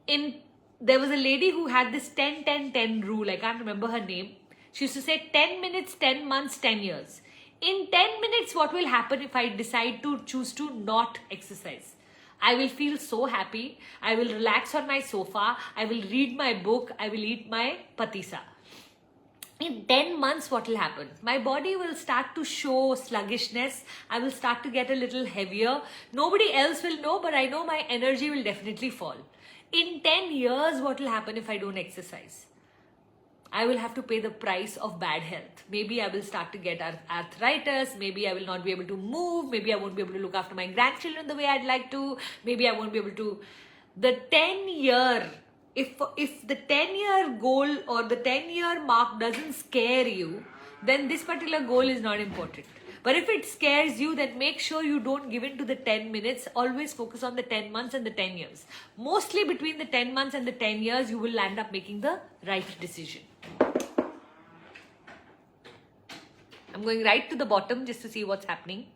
In there was a lady who had this 10-10-10 rule. I can't remember her name. She used to say 10 minutes, 10 months, 10 years. In 10 minutes, what will happen if I decide to choose to not exercise? I will feel so happy. I will relax on my sofa. I will read my book. I will eat my patisa. In 10 months, what will happen? My body will start to show sluggishness. I will start to get a little heavier. Nobody else will know, but I know my energy will definitely fall. In 10 years, what will happen if I don't exercise? I will have to pay the price of bad health. Maybe I will start to get arthritis. Maybe I will not be able to move. Maybe I won't be able to look after my grandchildren the way I'd like to. Maybe I won't be able to. The 10-year, if the 10-year goal or the 10-year mark doesn't scare you, then this particular goal is not important. But if it scares you, then make sure you don't give in to the 10 minutes. Always focus on the 10 months and the 10 years. Mostly between the 10 months and the 10 years, you will end up making the right decision. I'm going right to the bottom just to see what's happening.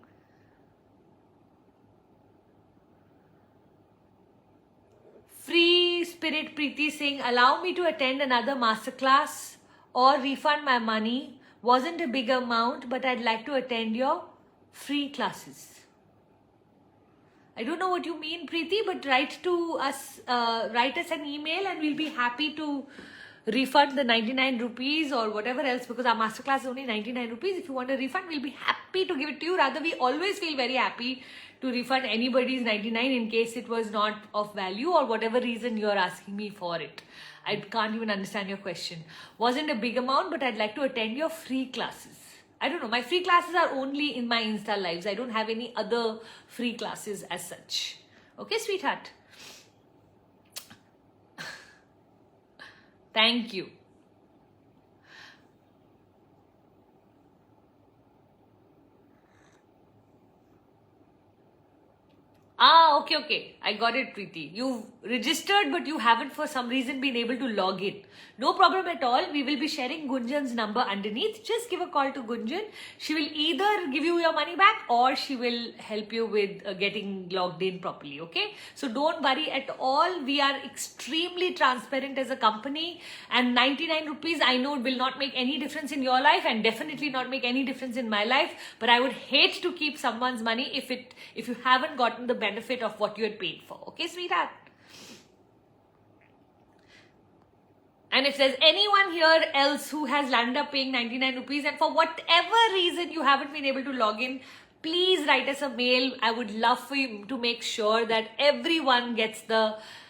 Free Spirit Preeti Singh, allow me to attend another masterclass or refund my money. Wasn't a big amount, but I'd like to attend your free classes. I don't know what you mean, Preeti, but write us an email and we'll be happy to refund the 99 rupees or whatever else, because our masterclass is only 99 rupees. If you want a refund, we'll be happy to give it to you. Rather, we always feel very happy to refund anybody's 99 in case it was not of value or whatever reason you're asking me for it. I can't even understand your question. Wasn't a big amount, but I'd like to attend your free classes. I don't know. My free classes are only in my Insta lives. I don't have any other free classes as such. Okay, sweetheart? Thank you. Okay. I got it, Preeti. You've registered, but you haven't for some reason been able to log in. No problem at all. We will be sharing Gunjan's number underneath. Just give a call to Gunjan. She will either give you your money back or she will help you with getting logged in properly, okay? So don't worry at all. We are extremely transparent as a company, and 99 rupees, I know, will not make any difference in your life and definitely not make any difference in my life, but I would hate to keep someone's money if you haven't gotten the benefit of what you had paid for. Okay, sweetheart? And if there's anyone here else who has landed up paying 99 rupees and for whatever reason you haven't been able to log in, please write us a mail. I would love for you to make sure that everyone gets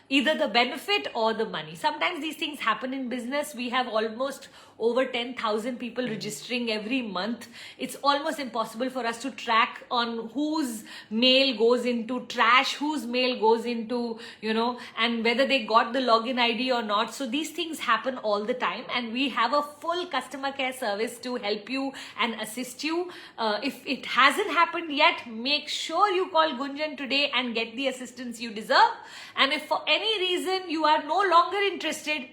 either the benefit or the money. Sometimes these things happen in business. We have almost over 10,000 people registering every month. It's almost impossible for us to track on whose mail goes into trash, whose mail goes into, and whether they got the login ID or not. So these things happen all the time, and we have a full customer care service to help you and assist you. If it hasn't happened yet, make sure you call Gunjan today and get the assistance you deserve. And if for any reason you are no longer interested,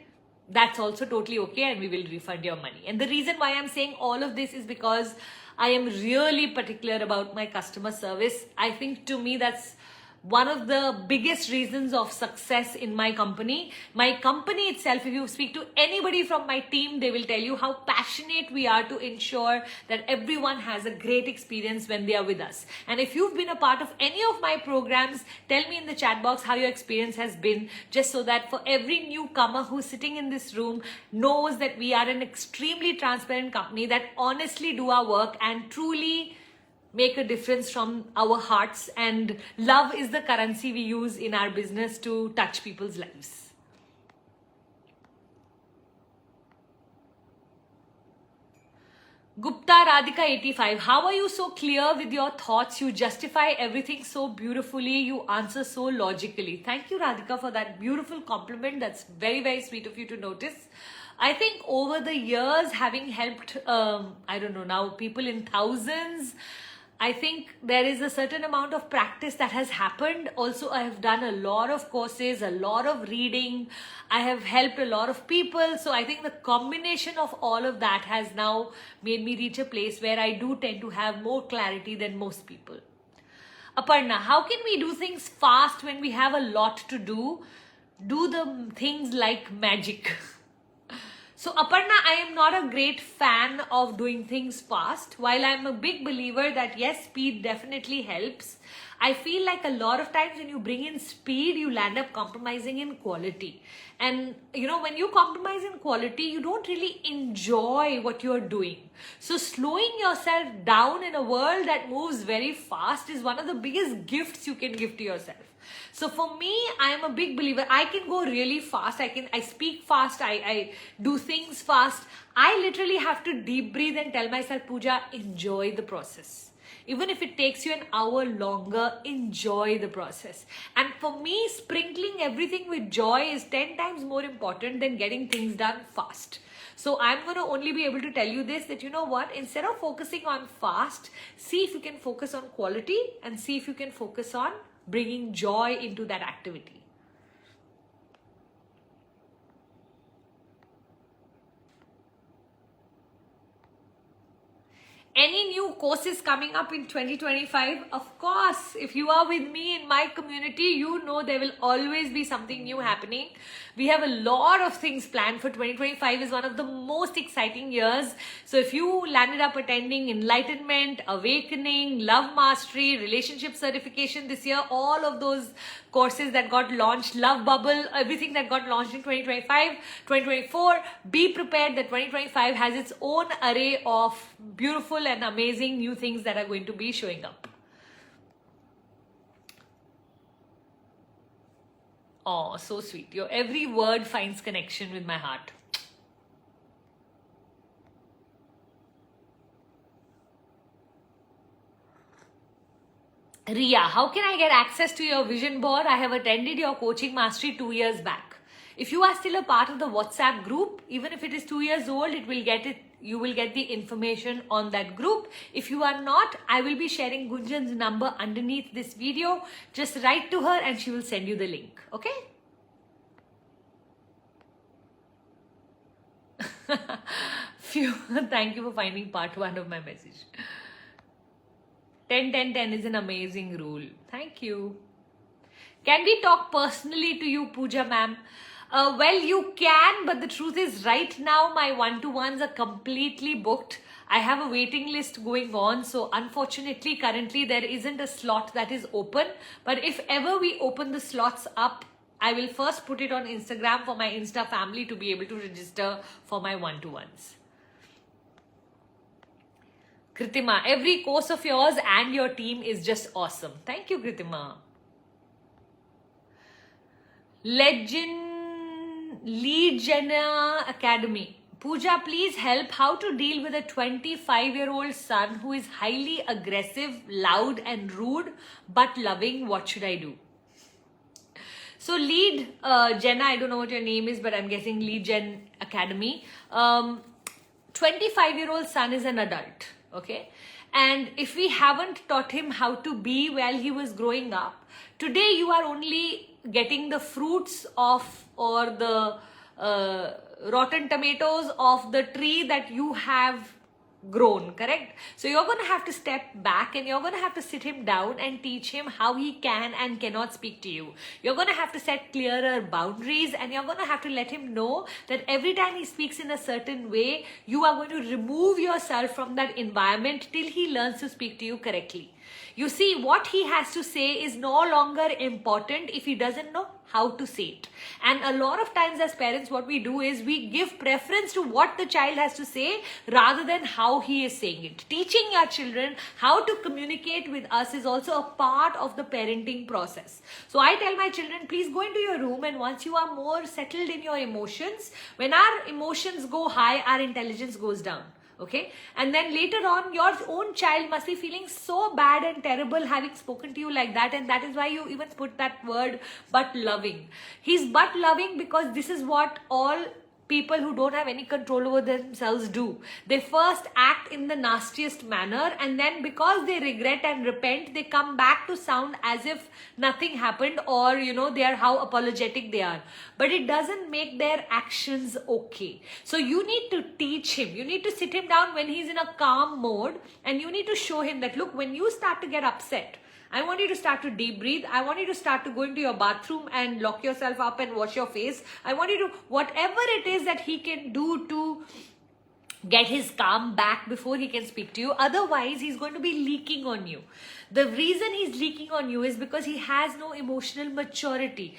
that's also totally okay, and we will refund your money. And the reason why I'm saying all of this is because I am really particular about my customer service. I think to me that's one of the biggest reasons of success in my company. My company itself, if you speak to anybody from my team, they will tell you how passionate we are to ensure that everyone has a great experience when they are with us. And if you've been a part of any of my programs, tell me in the chat box how your experience has been, just so that for every newcomer who's sitting in this room knows that we are an extremely transparent company that honestly do our work and truly make a difference from our hearts, and love is the currency we use in our business to touch people's lives. Gupta Radhika 85, how are you so clear with your thoughts? You justify everything so beautifully. You answer so logically. Thank you, Radhika, for that beautiful compliment. That's very, very sweet of you to notice. I think over the years, having helped, people in thousands, I think there is a certain amount of practice that has happened. Also, I have done a lot of courses, a lot of reading. I have helped a lot of people. So I think the combination of all of that has now made me reach a place where I do tend to have more clarity than most people. Aparna, how can we do things fast when we have a lot to do? do the things like magic. So Aparna, I am not a great fan of doing things fast. While I'm a big believer that yes, speed definitely helps, I feel like a lot of times when you bring in speed, you land up compromising in quality. And when you compromise in quality, you don't really enjoy what you're doing. So slowing yourself down in a world that moves very fast is one of the biggest gifts you can give to yourself. So for me, I am a big believer. I can go really fast. I speak fast. I do things fast. I literally have to deep breathe and tell myself, Pooja, enjoy the process. Even if it takes you an hour longer, enjoy the process. And for me, sprinkling everything with joy is 10 times more important than getting things done fast. So I'm going to only be able to tell you this, that instead of focusing on fast, see if you can focus on quality and see if you can focus on bringing joy into that activity. Any new courses coming up in 2025? Of course, if you are with me in my community, you know there will always be something new happening. We have a lot of things planned for 2025. Is one of the most exciting years. So if you landed up attending Enlightenment, Awakening, Love Mastery, Relationship Certification this year, all of those courses that got launched, Love Bubble, everything that got launched in 2025, 2024, be prepared that 2025 has its own array of beautiful and amazing new things that are going to be showing up. Oh, so sweet. Your every word finds connection with my heart. Ria, how can I get access to your vision board? I have attended your coaching mastery 2 years back. If you are still a part of the WhatsApp group, even if it is 2 years old, you will get the information on that group. If you are not, I will be sharing Gunjan's number underneath this video. Just write to her and she will send you the link. Okay? Thank you for finding part 1 of my message. 10-10-10 is an amazing rule. Thank you. Can we talk personally to you, Pooja ma'am? Well, you can, but the truth is right now my one-to-ones are completely booked. I have a waiting list going on. So unfortunately, currently there isn't a slot that is open. But if ever we open the slots up, I will first put it on Instagram for my Insta family to be able to register for my one-to-ones. Kritima, every course of yours and your team is just awesome. Thank you, Kritima. Lead Jenna Academy. Pooja, please help how to deal with a 25-year-old son who is highly aggressive, loud and rude, but loving. What should I do? So Lead Jenna, I don't know what your name is, but I'm guessing Lead Gen Academy. 25-year-old son is an adult. Okay, and if we haven't taught him how to be while he was growing up, today you are only getting the fruits of or the rotten tomatoes of the tree that you have grown, correct? So you're going to have to step back and you're going to have to sit him down and teach him how he can and cannot speak to you. You're going to have to set clearer boundaries and you're going to have to let him know that every time he speaks in a certain way, you are going to remove yourself from that environment till he learns to speak to you correctly. You see, what he has to say is no longer important if he doesn't know how to say it. And a lot of times as parents, what we do is we give preference to what the child has to say rather than how he is saying it. Teaching your children how to communicate with us is also a part of the parenting process. So I tell my children, please go into your room, and once you are more settled in your emotions, when our emotions go high, our intelligence goes down. Okay, and then later on your own child must be feeling so bad and terrible having spoken to you like that, and that is why you even put that word but loving. He's but loving because this is what all people who don't have any control over themselves do. They first act in the nastiest manner, and then because they regret and repent, they come back to sound as if nothing happened, or they are how apologetic they are. But it doesn't make their actions okay. So you need to teach him. You need to sit him down when he's in a calm mode, and you need to show him that, look, when you start to get upset, I want you to start to deep breathe. I want you to start to go into your bathroom and lock yourself up and wash your face. I want you to, whatever it is that he can do to get his calm back before he can speak to you. Otherwise, he's going to be leaking on you. The reason he's leaking on you is because he has no emotional maturity.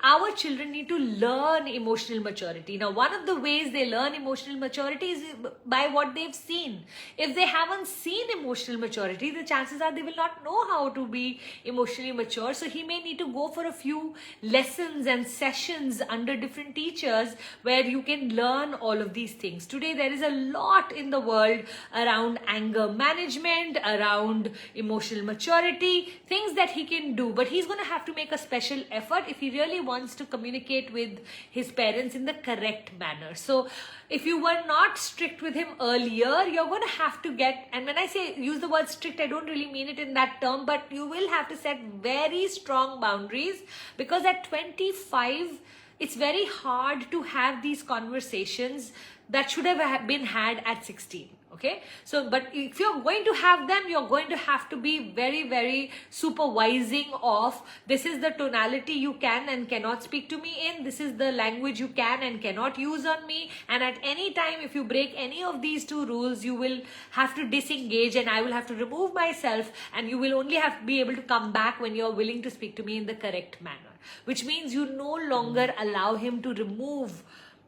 Our children need to learn emotional maturity. Now, one of the ways they learn emotional maturity is by what they've seen. If they haven't seen emotional maturity, the chances are they will not know how to be emotionally mature. So he may need to go for a few lessons and sessions under different teachers where you can learn all of these things. Today, there is a lot in the world around anger management, around emotional maturity, things that he can do, but he's going to have to make a special effort if he really wants to communicate with his parents in the correct manner. So if you were not strict with him earlier, you're going to have to get, and when I say use the word strict, I don't really mean it in that term, but you will have to set very strong boundaries, because at 25, it's very hard to have these conversations that should have been had at 16. Okay, so but if you're going to have them, you're going to have to be very, very supervising of, this is the tonality you can and cannot speak to me in, this is the language you can and cannot use on me, and at any time if you break any of these two rules, you will have to disengage and I will have to remove myself, and you will only have to be able to come back when you're willing to speak to me in the correct manner, which means you no longer allow him to remove.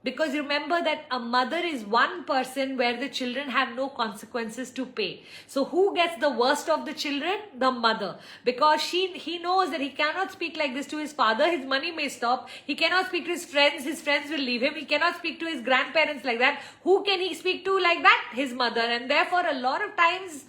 Because remember that a mother is one person where the children have no consequences to pay. So who gets the worst of the children? The mother. Because he knows that he cannot speak like this to his father. His money may stop. He cannot speak to his friends. His friends will leave him. He cannot speak to his grandparents like that. Who can he speak to like that? His mother. And therefore a lot of times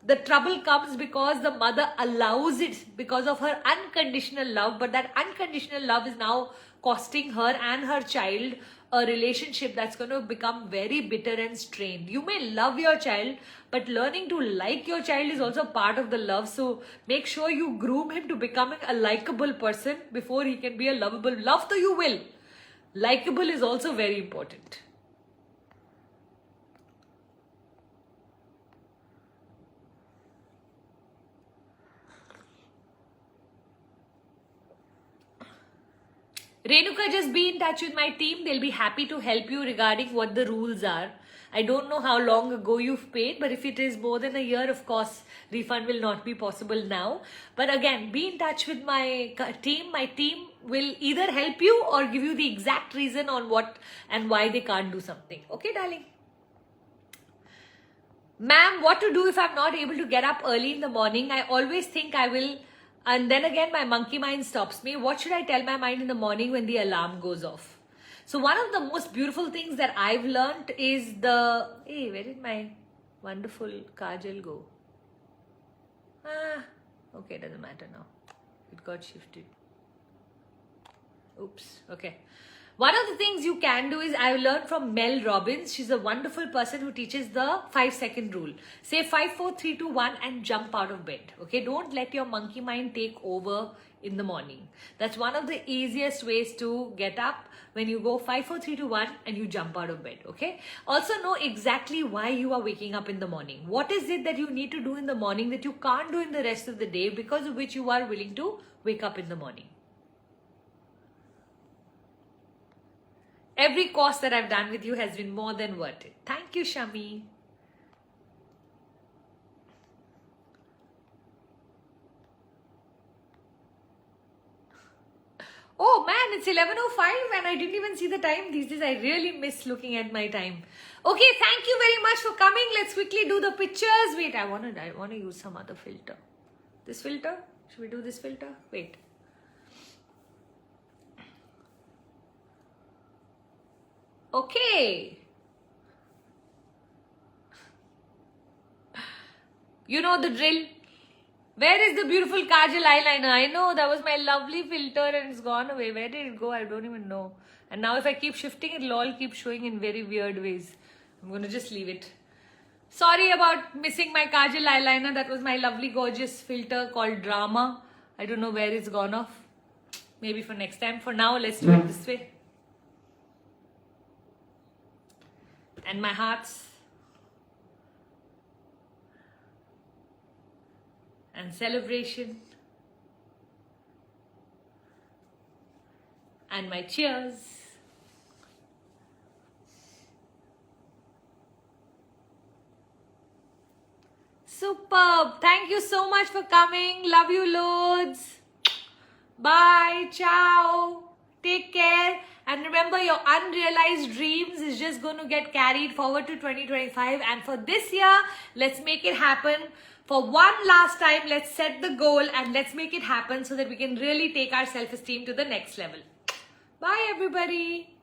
the trouble comes because the mother allows it because of her unconditional love. But that unconditional love is now costing her and her child a relationship that's going to become very bitter and strained. You may love your child, but learning to like your child is also part of the love. So make sure you groom him to becoming a likable person before he can be a lovable. Love though you will. Likable is also very important. Renuka, just be in touch with my team. They'll be happy to help you regarding what the rules are. I don't know how long ago you've paid, but if it is more than a year, of course, refund will not be possible now. But again, be in touch with my team. My team will either help you or give you the exact reason on what and why they can't do something. Okay, darling? Ma'am, what to do if I'm not able to get up early in the morning? I always think I will. And then again, my monkey mind stops me. What should I tell my mind in the morning when the alarm goes off? So one of the most beautiful things that I've learned is hey, where did my wonderful kajal go? Okay, doesn't matter now. It got shifted. Oops, okay. One of the things you can do is I learned from Mel Robbins. She's a wonderful person who teaches the 5-second rule. Say 5, 4, 3, 2, 1 and jump out of bed. Okay, don't let your monkey mind take over in the morning. That's one of the easiest ways to get up, when you go 5, 4, 3, 2, 1 and you jump out of bed. Okay, also know exactly why you are waking up in the morning. What is it that you need to do in the morning that you can't do in the rest of the day, because of which you are willing to wake up in the morning? Every course that I've done with you has been more than worth it. Thank you, Shami. Oh man, it's 11:05 and I didn't even see the time. These days I really miss looking at my time. Okay, thank you very much for coming. Let's quickly do the pictures. Wait, I want to use some other filter. This filter? Should we do this filter? Wait. Okay. You know the drill. Where is the beautiful kajal eyeliner? I know that was my lovely filter and it's gone away. Where did it go? I don't even know. And now if I keep shifting, it'll all keep showing in very weird ways. I'm going to just leave it. Sorry about missing my kajal eyeliner. That was my lovely gorgeous filter called Drama. I don't know where it's gone off. Maybe for next time. For now, let's do it this way. And my hearts. and celebration. And my cheers. Superb. Thank you so much for coming. Love you loads. Bye. Ciao. Take care. And remember, your unrealized dreams is just going to get carried forward to 2025. And for this year, let's make it happen. For one last time, let's set the goal and let's make it happen so that we can really take our self-esteem to the next level. Bye, everybody.